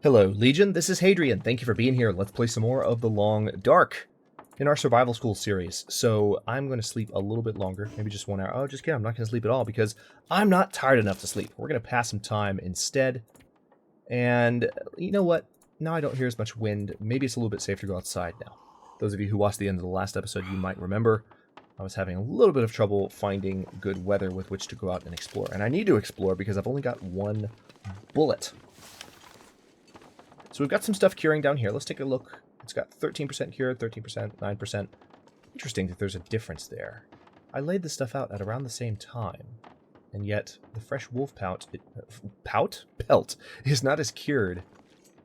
Hello, Legion. This is Hadrian. Thank you for being here. Let's play some more of The Long Dark in our Survival School series. So I'm going to sleep a little bit longer, maybe just 1 hour. Oh, just kidding. I'm not going to sleep at all because I'm not tired enough to sleep. We're going to pass some time instead. And you know what? Now I don't hear as much wind. Maybe it's a little bit safer to go outside now. Those of you who watched the end of the last episode, you might remember I was having a little bit of trouble finding good weather with which to go out and explore. And I need to explore because I've only got one bullet. So we've got some stuff curing down here. Let's take a look. It's got 13% cured, 13%, 9%. Interesting that there's a difference there. I laid this stuff out at around the same time, and yet the fresh wolf pelt is not as cured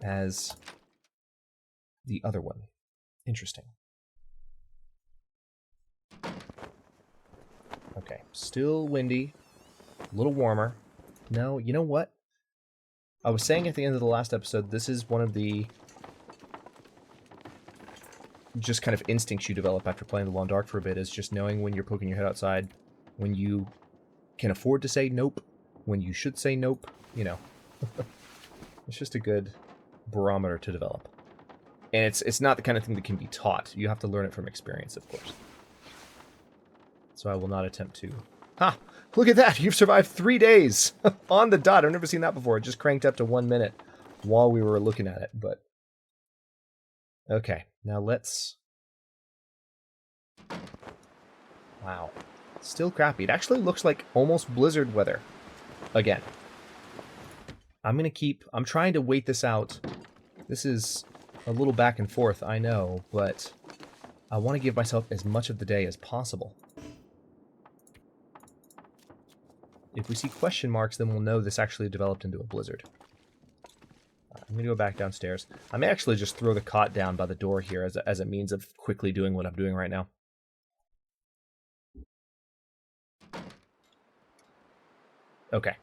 as the other one. Interesting. Okay, still windy, a little warmer. No, you know what? I was saying at the end of the last episode, this is one of the just kind of instincts you develop after playing The Long Dark for a bit, is just knowing when you're poking your head outside, when you can afford to say nope, when you should say nope, you know. It's just a good barometer to develop. And it's not the kind of thing that can be taught. You have to learn it from experience, of course. So I will not attempt to... Ha! Look at that! You've survived 3 days! On the dot! I've never seen that before. It just cranked up to 1 minute while we were looking at it, but... Okay, now let's... Wow. Still crappy. It actually looks like almost blizzard weather. Again. I'm trying to wait this out. This is a little back and forth, I know, but I want to give myself as much of the day as possible. If we see question marks, then we'll know this actually developed into a blizzard. I'm going to go back downstairs. I may actually just throw the cot down by the door here as a means of quickly doing what I'm doing right now. Okay.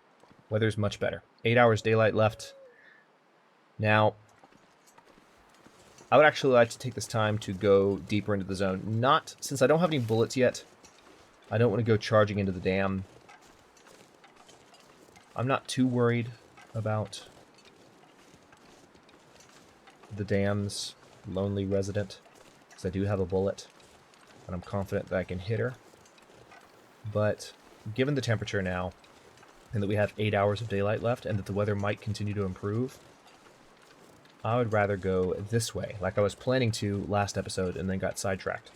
Weather's much better. 8 hours daylight left. Now, I would actually like to take this time to go deeper into the zone. Not, since I don't have any bullets yet, I don't want to go charging into the dam. I'm not too worried about the dam's lonely resident, because I do have a bullet, and I'm confident that I can hit her. But given the temperature now, and that we have 8 hours of daylight left, and that the weather might continue to improve, I would rather go this way, like I was planning to last episode, and then got sidetracked.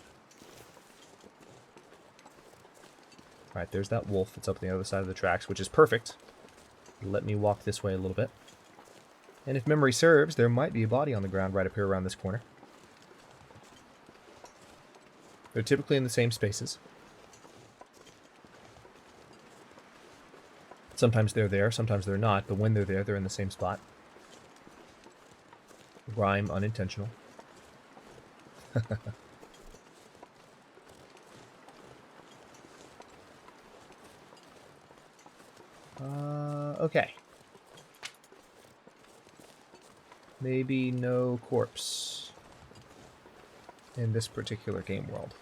Alright, there's that wolf that's up on the other side of the tracks, which is perfect. Let me walk this way a little bit. And if memory serves, there might be a body on the ground right up here around this corner. They're typically in the same spaces. Sometimes they're there, sometimes they're not, but when they're there, they're in the same spot. Rhyme unintentional. Okay. Maybe no corpse in this particular game world.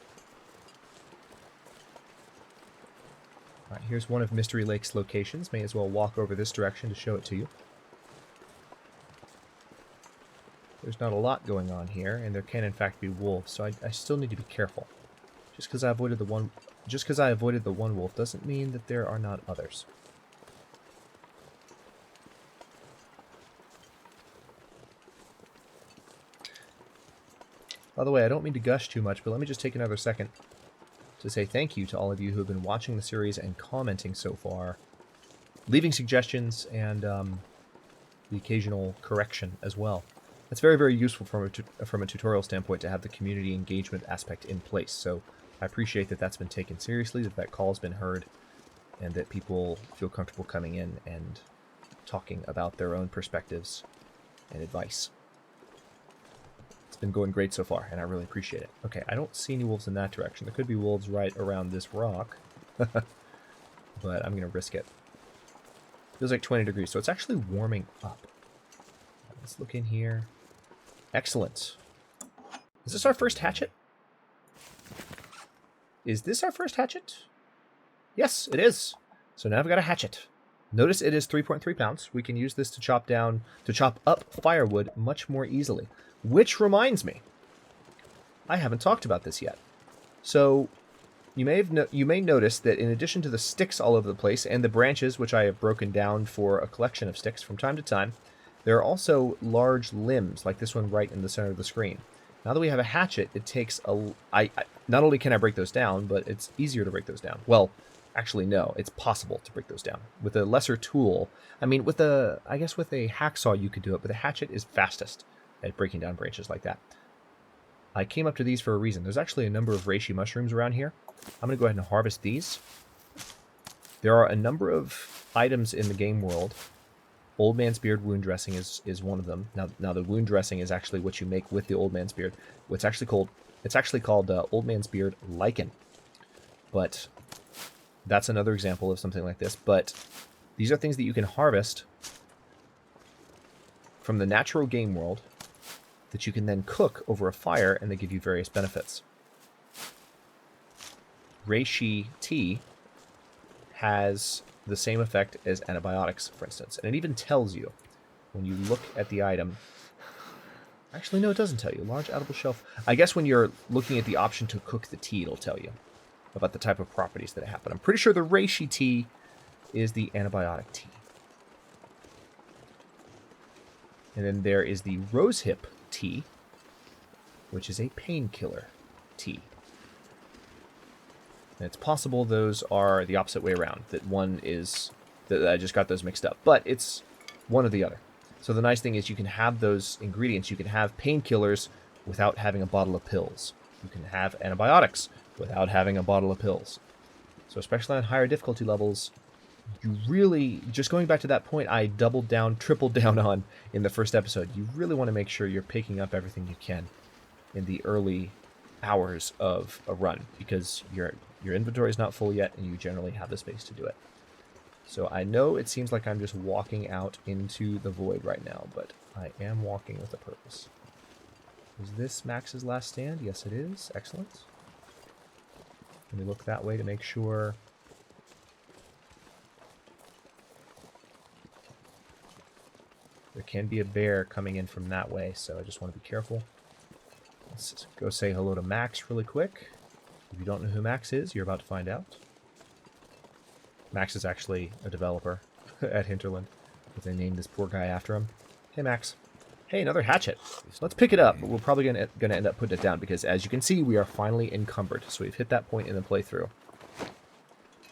Alright, here's one of Mystery Lake's locations. May as well walk over this direction to show it to you. There's not a lot going on here, and there can in fact be wolves, so I still need to be careful. Just because I avoided the one wolf doesn't mean that there are not others. By the way, I don't mean to gush too much, but let me just take another second to say thank you to all of you who have been watching the series and commenting so far, leaving suggestions, and the occasional correction as well. It's very, very useful from a tutorial standpoint to have the community engagement aspect in place, so I appreciate that that's been taken seriously, that call's been heard, and that people feel comfortable coming in and talking about their own perspectives and advice. It's been going great so far, and I really appreciate it. Okay, I don't see any wolves in that direction. There could be wolves right around this rock, but I'm going to risk it. Feels like 20 degrees, so it's actually warming up. Let's look in here. Excellent. Is this our first hatchet? Is this our first hatchet? Yes, it is. So now I've got a hatchet. Notice it is 3.3 pounds. We can use this to chop up firewood much more easily. Which reminds me, I haven't talked about this yet. So you may notice that in addition to the sticks all over the place and the branches, which I have broken down for a collection of sticks from time to time, there are also large limbs, like this one right in the center of the screen. Now that we have a hatchet, it takes not only can I break those down, but it's easier to break those down. Well, actually, no, it's possible to break those down. With a lesser tool, I mean, I guess with a hacksaw you could do it, but a hatchet is fastest at breaking down branches like that. I came up to these for a reason. There's actually a number of reishi mushrooms around here. I'm going to go ahead and harvest these. There are a number of items in the game world. Old Man's Beard wound dressing is one of them. Now the wound dressing is actually what you make with the Old Man's Beard. It's actually called Old Man's Beard lichen. But that's another example of something like this. But these are things that you can harvest from the natural game world that you can then cook over a fire, and they give you various benefits. Reishi tea has the same effect as antibiotics, for instance. And it even tells you when you look at the item. Actually, no, it doesn't tell you. Large edible shelf. I guess when you're looking at the option to cook the tea, it'll tell you about the type of properties that it have. But I'm pretty sure the reishi tea is the antibiotic tea. And then there is the rosehip tea, which is a painkiller tea. And it's possible those are the opposite way around, that I just got those mixed up, but it's one or the other. So the nice thing is you can have those ingredients. You can have painkillers without having a bottle of pills. You can have antibiotics without having a bottle of pills. So especially on higher difficulty levels, you really, just going back to that point I tripled down on in the first episode, you really want to make sure you're picking up everything you can in the early hours of a run, because your inventory is not full yet and you generally have the space to do it. So I know it seems like I'm just walking out into the void right now, but I am walking with a purpose. Is this Max's last stand? Yes, it is. Excellent. Let me look that way to make sure. There can be a bear coming in from that way, so I just want to be careful. Let's go say hello to Max really quick. If you don't know who Max is, you're about to find out. Max is actually a developer at Hinterland, but they named this poor guy after him. Hey, Max. Hey, another hatchet. So let's pick it up, but we're probably going to end up putting it down, because as you can see, we are finally encumbered. So we've hit that point in the playthrough.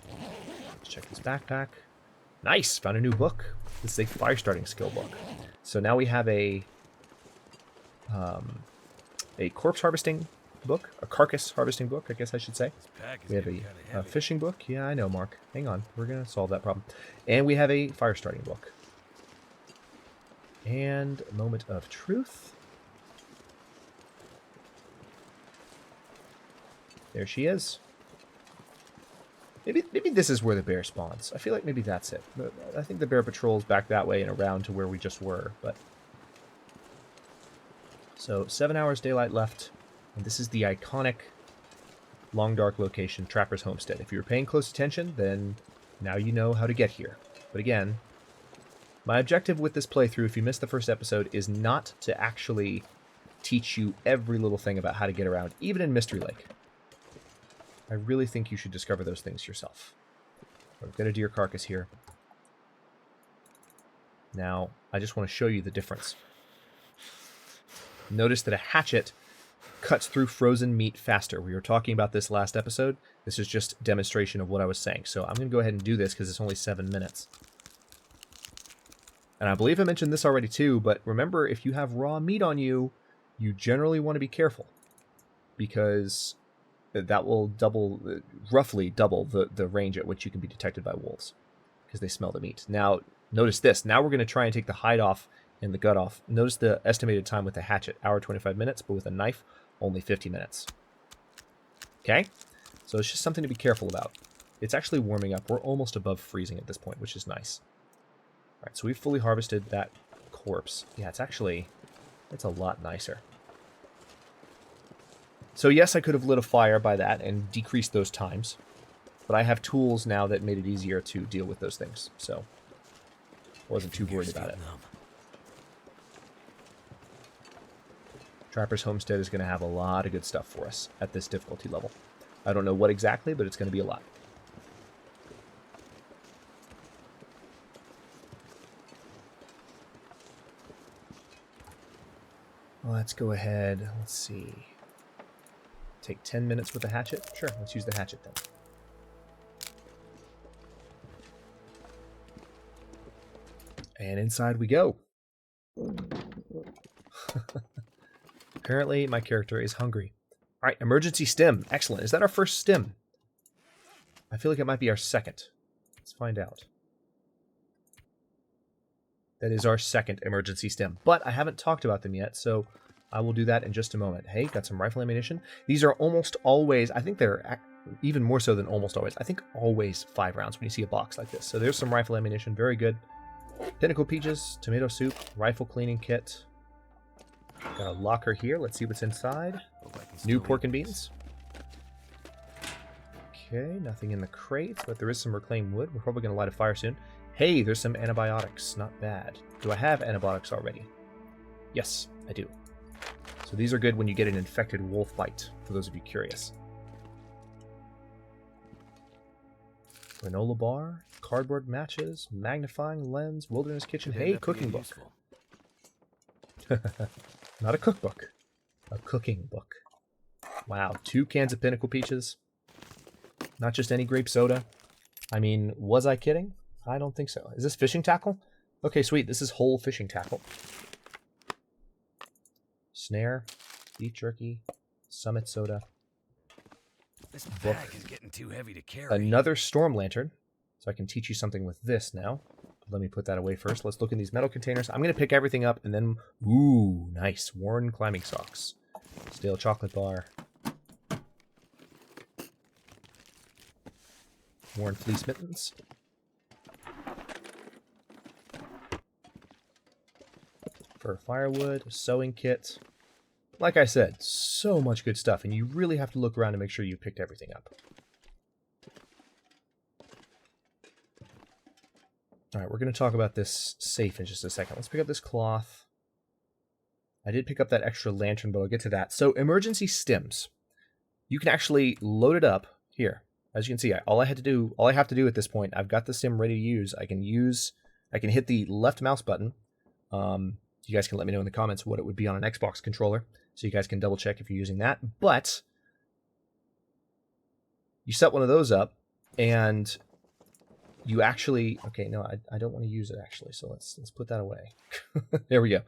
Let's check this backpack. Nice! Found a new book. This is a fire starting skill book. So now we have a corpse harvesting book, a carcass harvesting book, I guess I should say. We have a fishing book. Yeah, I know, Mark. Hang on. We're going to solve that problem. And we have a fire starting book. And moment of truth. There she is. Maybe this is where the bear spawns. I feel like maybe that's it. I think the bear patrols back that way and around to where we just were. But so 7 hours daylight left. And this is the iconic long dark location, Trapper's Homestead. If you were paying close attention, then now you know how to get here. But again, my objective with this playthrough, if you missed the first episode, is not to actually teach you every little thing about how to get around, even in Mystery Lake. I really think you should discover those things yourself. I've got a deer carcass here. Now, I just want to show you the difference. Notice that a hatchet cuts through frozen meat faster. We were talking about this last episode. This is just demonstration of what I was saying. So I'm going to go ahead and do this because it's only 7 minutes. And I believe I mentioned this already too, but remember, if you have raw meat on you, you generally want to be careful, because that will roughly double the range at which you can be detected by wolves, because they smell the meat. Now, notice this. Now we're going to try and take the hide off and the gut off. Notice the estimated time with the hatchet, hour 25 minutes, but with a knife, only 50 minutes. Okay? So it's just something to be careful about. It's actually warming up. We're almost above freezing at this point, which is nice. All right, so we've fully harvested that corpse. Yeah, it's a lot nicer. So yes, I could have lit a fire by that and decreased those times, but I have tools now that made it easier to deal with those things. So Wasn't too worried about it. Trapper's Homestead is going to have a lot of good stuff for us at this difficulty level. I don't know what exactly, but it's going to be a lot. Let's go ahead. Let's see. Take 10 minutes with the hatchet? Sure, let's use the hatchet then. And inside we go. Apparently, my character is hungry. All right, emergency stim. Excellent. Is that our first stim? I feel like it might be our second. Let's find out. That is our second emergency stim. But I haven't talked about them yet, so I will do that in just a moment. Hey, got some rifle ammunition. These are almost always, I think they're even more so than almost always. I think always 5 rounds when you see a box like this. So there's some rifle ammunition. Very good. Pinnacle peaches, tomato soup, rifle cleaning kit. Got a locker here. Let's see what's inside. New pork and beans. Okay, nothing in the crate, but there is some reclaimed wood. We're probably going to light a fire soon. Hey, there's some antibiotics. Not bad. Do I have antibiotics already? Yes, I do. So these are good when you get an infected wolf bite, for those of you curious. Granola bar, cardboard matches, magnifying lens, wilderness kitchen. Hey, cooking book. Not a cookbook. A cooking book. Wow, 2 cans of Pinnacle peaches. Not just any grape soda. I mean, was I kidding? I don't think so. Is this fishing tackle? Okay, sweet. This is whole fishing tackle. Snare, beef jerky, Summit soda. This bag is getting too heavy to carry. Another storm lantern. So I can teach you something with this now. Let me put that away first. Let's look in these metal containers. I'm going to pick everything up and then... Ooh, nice. Worn climbing socks. Stale chocolate bar. Worn fleece mittens. For firewood, sewing kit. Like I said, so much good stuff, and you really have to look around to make sure you picked everything up. Alright, we're going to talk about this safe in just a second. Let's pick up this cloth. I did pick up that extra lantern, but I'll get to that. So, emergency stims. You can actually load it up here. As you can see, all I have to do at this point, I've got the stim ready to use. I can hit the left mouse button. You guys can let me know in the comments what it would be on an Xbox controller, so you guys can double check if you're using that. But you set one of those up, and you actually... Okay, no, I don't want to use it, actually, so let's put that away. There we go.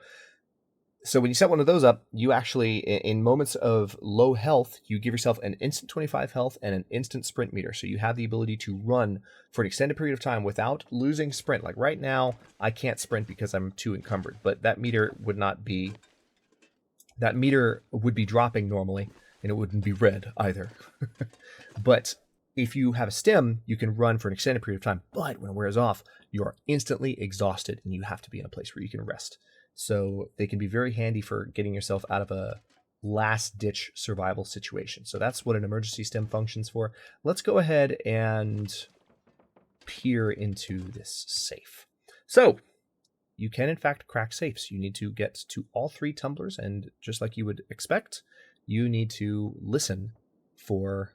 So when you set one of those up, you actually, in moments of low health, you give yourself an instant 25 health and an instant sprint meter. So you have the ability to run for an extended period of time without losing sprint. Like right now, I can't sprint because I'm too encumbered, but that meter would not be... That meter would be dropping normally, and it wouldn't be red either. But if you have a stim, you can run for an extended period of time. But when it wears off, you are instantly exhausted, and you have to be in a place where you can rest. So they can be very handy for getting yourself out of a last-ditch survival situation. So that's what an emergency stim functions for. Let's go ahead and peer into this safe. So you can, in fact, crack safes. You need to get to all 3 tumblers, and just like you would expect, you need to listen for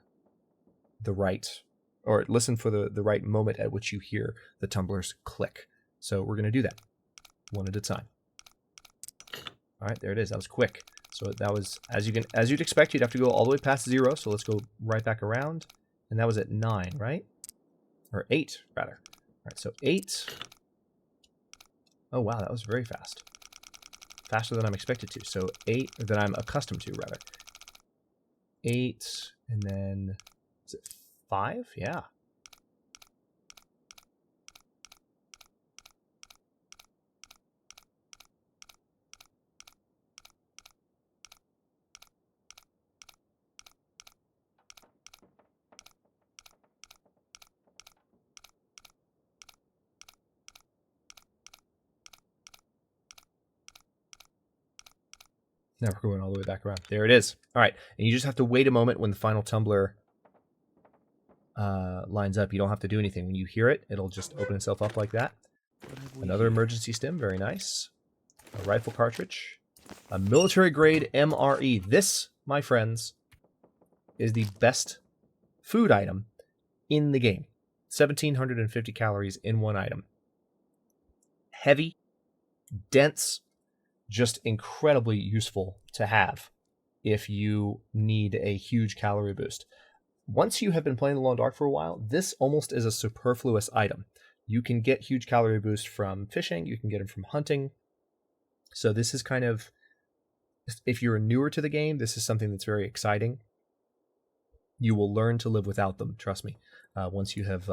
the right... or listen for the right moment at which you hear the tumblers click. So we're going to do that one at a time. All right, there it is. That was quick. So that was, as you'd expect, you'd have to go all the way past 0. So let's go right back around. And that was at 9, right? Or 8, rather. All right, so 8. Oh, wow, that was very fast. Faster than I'm expected to. So 8, than I'm accustomed to, rather. 8, and then, is it 5? Yeah. Now we're going all the way back around. There it is. All right. And you just have to wait a moment when the final tumbler lines up. You don't have to do anything. When you hear it, it'll just open itself up like that. Another emergency stim, very nice. A rifle cartridge. A military-grade MRE. This, my friends, is the best food item in the game. 1,750 calories in one item. Heavy, dense, just incredibly useful to have if you need a huge calorie boost. Once you have been playing the Long Dark for a while, this almost is a superfluous item. You can get huge calorie boost from fishing, you can get them from hunting. So this is kind of, if you're newer to the game, this is something that's very exciting. You will learn to live without them, trust me, once you have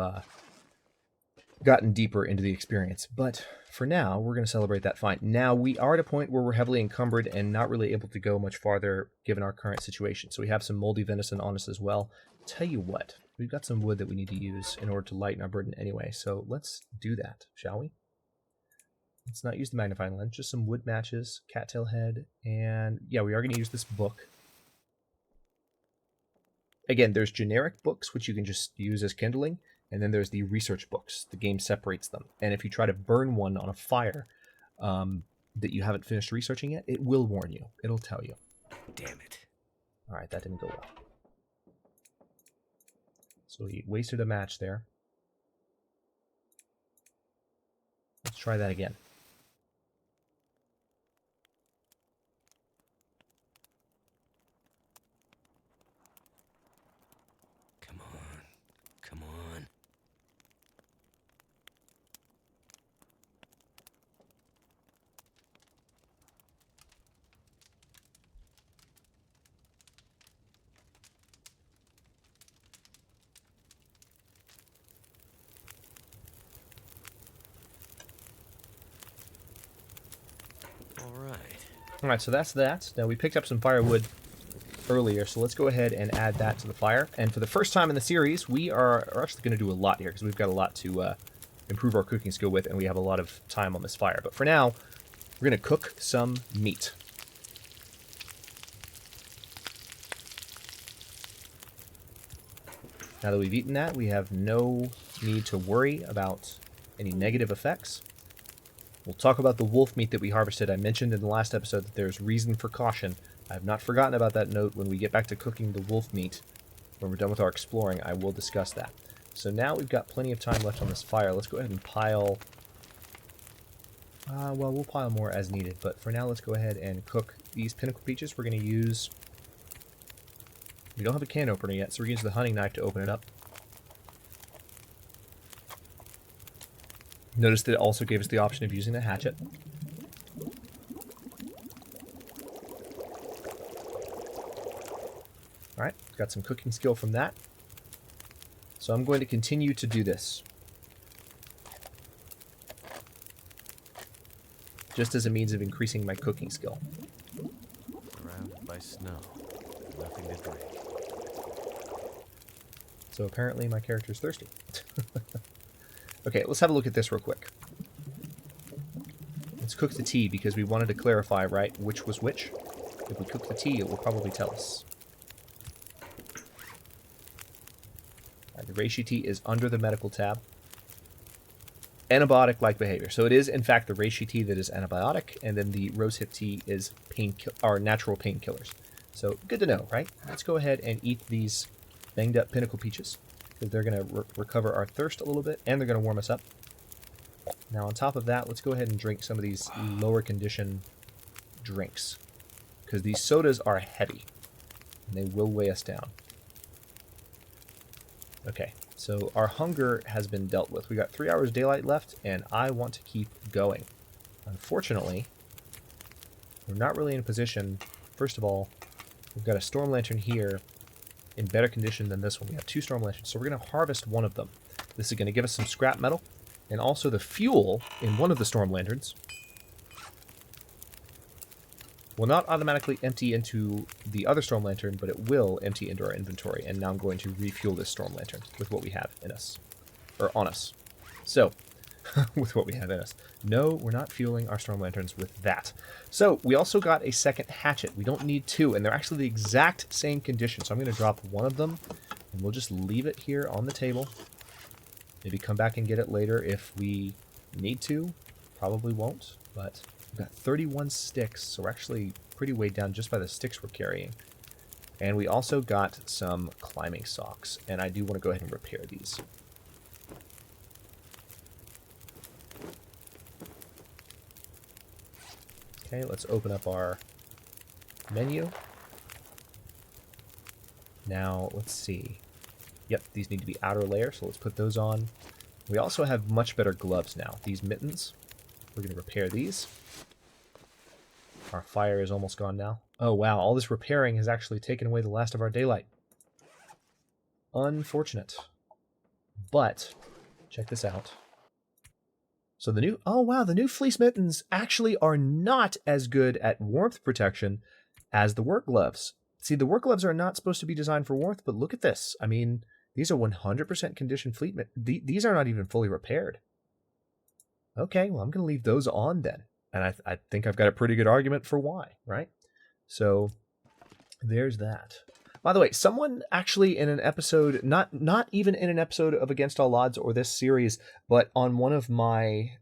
gotten deeper into the experience. But for now, we're going to celebrate that fine. Now, we are at a point where we're heavily encumbered and not really able to go much farther given our current situation. So we have some moldy venison on us as well. Tell you what, we've got some wood that we need to use in order to lighten our burden anyway. So let's do that, shall we? Let's not use the magnifying lens, just some wood matches, cattail head, and yeah, we are going to use this book. Again, there's generic books, which you can just use as kindling, and then there's the research books. The game separates them. And if you try to burn one on a fire that you haven't finished researching yet, it will warn you. It'll tell you. Damn it. All right, that didn't go well. So we wasted a match there. Let's try that again. Come on. Come on. All right, so that's that. Now, we picked up some firewood earlier, so let's go ahead and add that to the fire. And for the first time in the series, we are actually going to do a lot here, because we've got a lot to improve our cooking skill with, and we have a lot of time on this fire. But for now, we're going to cook some meat. Now that we've eaten that, we have no need to worry about any negative effects. We'll talk about the wolf meat that we harvested. I mentioned in the last episode that there's reason for caution. I have not forgotten about that note. When we get back to cooking the wolf meat, when we're done with our exploring, I will discuss that. So now we've got plenty of time left on this fire. Let's go ahead and pile... well, we'll pile more as needed, but for now let's go ahead and cook these pinnacle peaches. We're going to use... We don't have a can opener yet, so we're going to use the hunting knife to open it up. Notice that it also gave us the option of using the hatchet. Alright, got some cooking skill from that. So I'm going to continue to do this. Just as a means of increasing my cooking skill. Surrounded by snow. Nothing to drink. So apparently my character's thirsty. Okay, let's have a look at this real quick. Let's cook the tea, because we wanted to clarify, right, which was which. If we cook the tea, it will probably tell us. Right, the reishi tea is under the medical tab. Antibiotic-like behavior. So it is, in fact, the reishi tea that is antibiotic, and then the rosehip tea is natural painkillers. So good to know, right? Let's go ahead and eat these banged-up pinnacle peaches, because they're going to recover our thirst a little bit, and they're going to warm us up. Now, on top of that, let's go ahead and drink some of these lower condition drinks, because these sodas are heavy, and they will weigh us down. Okay, so our hunger has been dealt with. We got 3 hours daylight left, and I want to keep going. Unfortunately, we're not really in a position. First of all, we've got a storm lantern here in better condition than this one. We have 2 storm lanterns, so we're going to harvest one of them. This is going to give us some scrap metal, and also the fuel in one of the storm lanterns will not automatically empty into the other storm lantern, but it will empty into our inventory. And now I'm going to refuel this storm lantern with what we have in us, or on us. So, with what we have in us. No, we're not fueling our storm lanterns with that. So, we also got a second hatchet. We don't need 2, and they're actually the exact same condition. So I'm going to drop one of them, and we'll just leave it here on the table. Maybe come back and get it later if we need to. Probably won't, but we've got 31 sticks, so we're actually pretty weighed down just by the sticks we're carrying. And we also got some climbing socks, and I do want to go ahead and repair these. Okay, let's open up our menu. Now, let's see. Yep, these need to be outer layer, so let's put those on. We also have much better gloves now. These mittens, we're going to repair these. Our fire is almost gone now. Oh, wow, all this repairing has actually taken away the last of our daylight. Unfortunate. But, check this out. So the new, oh wow, the new fleece mittens actually are not as good at warmth protection as the work gloves. See, the work gloves are not supposed to be designed for warmth, but look at this. I mean, these are 100% conditioned fleece mittens. These are not even fully repaired. Okay, well, I'm going to leave those on then. And I think I've got a pretty good argument for why, right? So there's that. By the way, someone actually in an episode, not even in an episode of Against All Odds or this series, but on one of my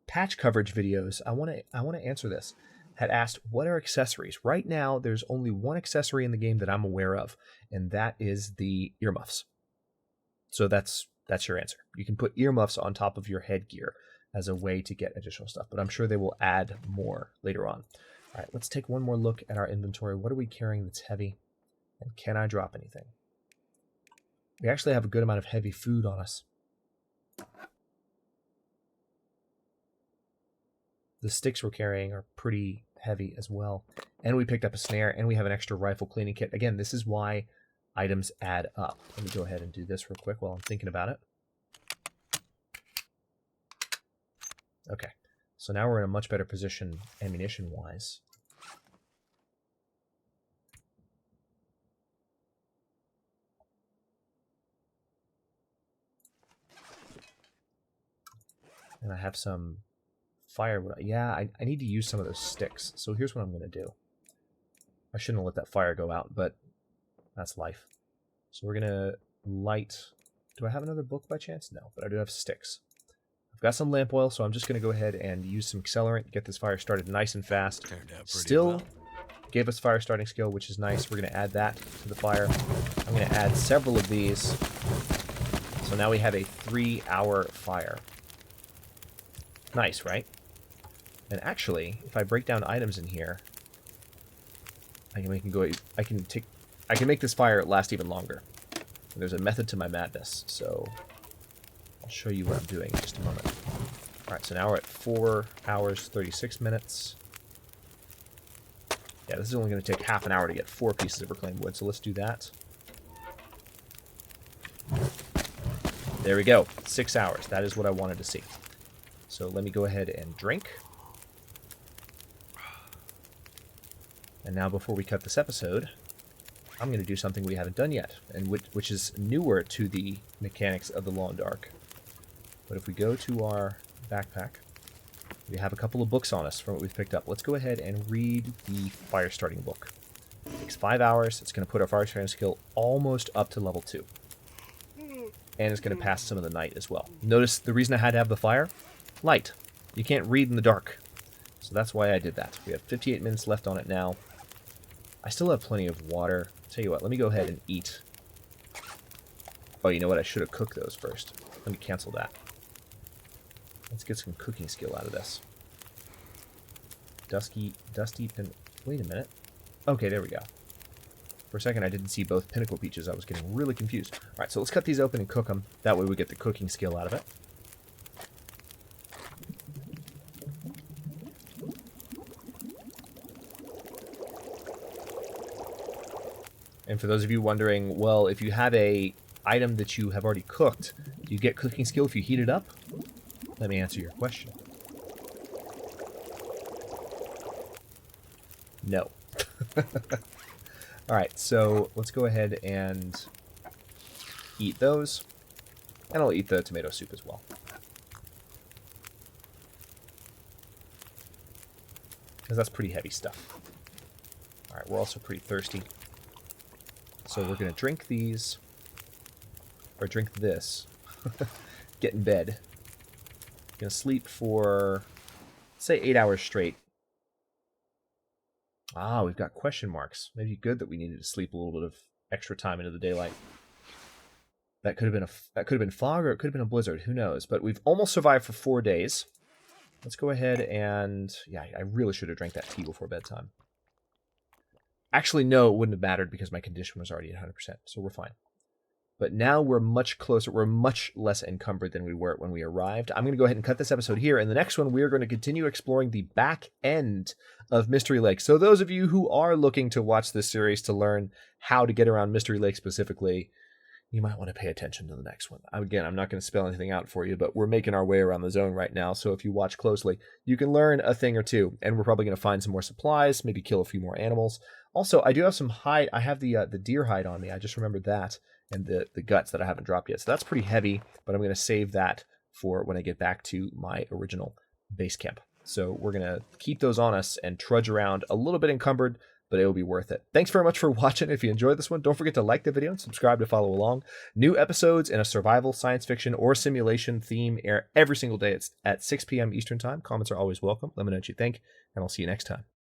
patch coverage videos, I want to answer this, had asked, what are accessories? Right now, there's only one accessory in the game that I'm aware of, and that is the earmuffs. So that's your answer. You can put earmuffs on top of your headgear as a way to get additional stuff, but I'm sure they will add more later on. All right, let's take one more look at our inventory. What are we carrying that's heavy? And can I drop anything? We actually have a good amount of heavy food on us. The sticks we're carrying are pretty heavy as well. And we picked up a snare, and we have an extra rifle cleaning kit. Again, this is why items add up. Let me go ahead and do this real quick while I'm thinking about it. Okay, so now we're in a much better position ammunition-wise. And I have some firewood. Yeah, I need to use some of those sticks. So here's what I'm going to do. I shouldn't have let that fire go out, but that's life. So we're going to light... Do I have another book by chance? No, but I do have sticks. I've got some lamp oil, so I'm just going to go ahead and use some accelerant to get this fire started nice and fast. Turned out pretty Still well. gave us fire starting skill, which is nice. We're going to add that to the fire. I'm going to add several of these. So now we have a 3-hour fire. Nice, right? And actually, if I break down items in here, I can make this fire last even longer. And there's a method to my madness, so I'll show you what I'm doing in just a moment. All right, so now we're at 4 hours, 36 minutes. Yeah, this is only going to take half an hour to get 4 pieces of reclaimed wood, so let's do that. There we go, 6 hours. That is what I wanted to see. So let me go ahead and drink. And now before we cut this episode, I'm going to do something we haven't done yet, and which is newer to the mechanics of the Long Dark. But if we go to our backpack, we have a couple of books on us from what we've picked up. Let's go ahead and read the fire starting book. It takes 5 hours. It's going to put our fire starting skill almost up to level 2. And it's going to pass some of the night as well. Notice the reason I had to have the fire? Light. You can't read in the dark. So that's why I did that. We have 58 minutes left on it now. I still have plenty of water. Tell you what, let me go ahead and eat. Oh, you know what? I should have cooked those first. Let me cancel that. Let's get some cooking skill out of this. Dusty pin... Wait a minute. Okay, there we go. For a second, I didn't see both pinnacle peaches. I was getting really confused. All right, so let's cut these open and cook them. That way we get the cooking skill out of it. And for those of you wondering, well, if you have a item that you have already cooked, do you get cooking skill if you heat it up? Let me answer your question. No. Alright, so let's go ahead and eat those. And I'll eat the tomato soup as well. Because that's pretty heavy stuff. Alright, we're also pretty thirsty. So we're going to drink these, or drink this, get in bed. Going to sleep for say 8 hours straight. Ah, we've got question marks. Maybe good that we needed to sleep a little bit of extra time into the daylight. That could have been fog, or it could have been a blizzard. Who knows? But we've almost survived for 4 days. Let's go ahead and... Yeah, I really should have drank that tea before bedtime. Actually, no, it wouldn't have mattered because my condition was already at 100%, so we're fine. But now we're much closer. We're much less encumbered than we were when we arrived. I'm going to go ahead and cut this episode here. In the next one, we're going to continue exploring the back end of Mystery Lake. So those of you who are looking to watch this series to learn how to get around Mystery Lake specifically, you might want to pay attention to the next one. Again, I'm not going to spell anything out for you, but we're making our way around the zone right now. So if you watch closely, you can learn a thing or two. And we're probably going to find some more supplies, maybe kill a few more animals. Also, I do have some hide. I have the deer hide on me. I just remembered that. And the guts that I haven't dropped yet. So that's pretty heavy, but I'm going to save that for when I get back to my original base camp. So we're going to keep those on us and trudge around a little bit encumbered, but it will be worth it. Thanks very much for watching. If you enjoyed this one, don't forget to like the video and subscribe to follow along. New episodes in a survival, science fiction, or simulation theme air every single day at 6 p.m. Eastern Time. Comments are always welcome. Let me know what you think, and I'll see you next time.